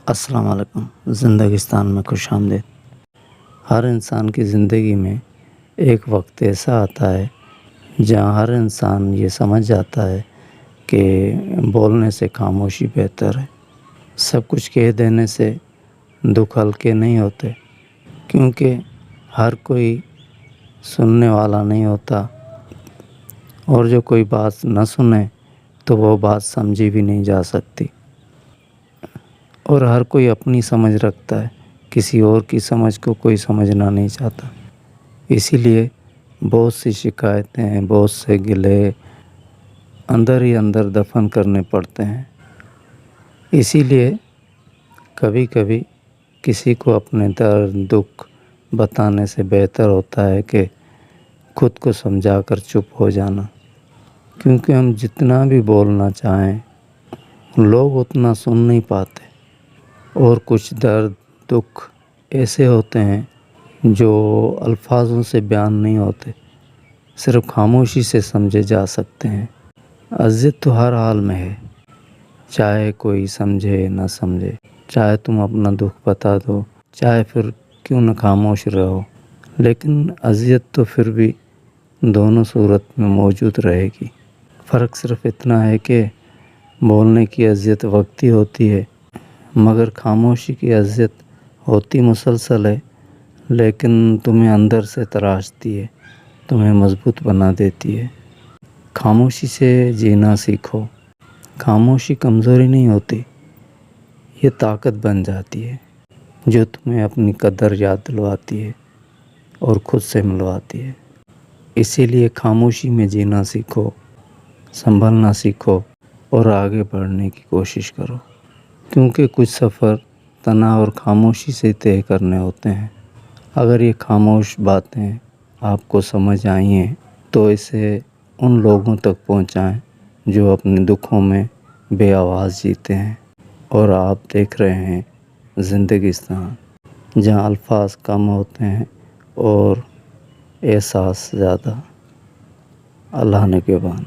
السلام علیکم۔ زندگستان میں خوش آمدید۔ ہر انسان کی زندگی میں ایک وقت ایسا آتا ہے جہاں ہر انسان یہ سمجھ جاتا ہے کہ بولنے سے خاموشی بہتر ہے۔ سب کچھ کہہ دینے سے دکھ ہلکے نہیں ہوتے، کیونکہ ہر کوئی سننے والا نہیں ہوتا، اور جو کوئی بات نہ سنے تو وہ بات سمجھی بھی نہیں جا سکتی، اور ہر کوئی اپنی سمجھ رکھتا ہے، کسی اور کی سمجھ کو کوئی سمجھنا نہیں چاہتا۔ اسی لیے بہت سی شکایتیں، بہت سے گلے اندر ہی اندر دفن کرنے پڑتے ہیں۔ اسی لیے کبھی کبھی کسی کو اپنے درد دکھ بتانے سے بہتر ہوتا ہے کہ خود کو سمجھا کر چپ ہو جانا، کیونکہ ہم جتنا بھی بولنا چاہیں لوگ اتنا سن نہیں پاتے، اور کچھ درد دکھ ایسے ہوتے ہیں جو الفاظوں سے بیان نہیں ہوتے، صرف خاموشی سے سمجھے جا سکتے ہیں۔ اذیت تو ہر حال میں ہے، چاہے کوئی سمجھے نہ سمجھے، چاہے تم اپنا دکھ بتا دو، چاہے پھر کیوں نہ خاموش رہو، لیکن اذیت تو پھر بھی دونوں صورت میں موجود رہے گی۔ فرق صرف اتنا ہے کہ بولنے کی اذیت وقتی ہوتی ہے، مگر خاموشی کی اذیت ہوتی مسلسل ہے، لیکن تمہیں اندر سے تراشتی ہے، تمہیں مضبوط بنا دیتی ہے۔ خاموشی سے جینا سیکھو۔ خاموشی کمزوری نہیں ہوتی، یہ طاقت بن جاتی ہے، جو تمہیں اپنی قدر یاد دلواتی ہے اور خود سے ملواتی ہے۔ اسی لیے خاموشی میں جینا سیکھو، سنبھلنا سیکھو، اور آگے بڑھنے کی کوشش کرو، کیونکہ کچھ سفر تنہا اور خاموشی سے طے کرنے ہوتے ہیں۔ اگر یہ خاموش باتیں آپ کو سمجھ آئی ہیں تو اسے ان لوگوں تک پہنچائیں جو اپنے دکھوں میں بے آواز جیتے ہیں۔ اور آپ دیکھ رہے ہیں زندگستان، جہاں الفاظ کم ہوتے ہیں اور احساس زیادہ۔ اللہ نگہبان۔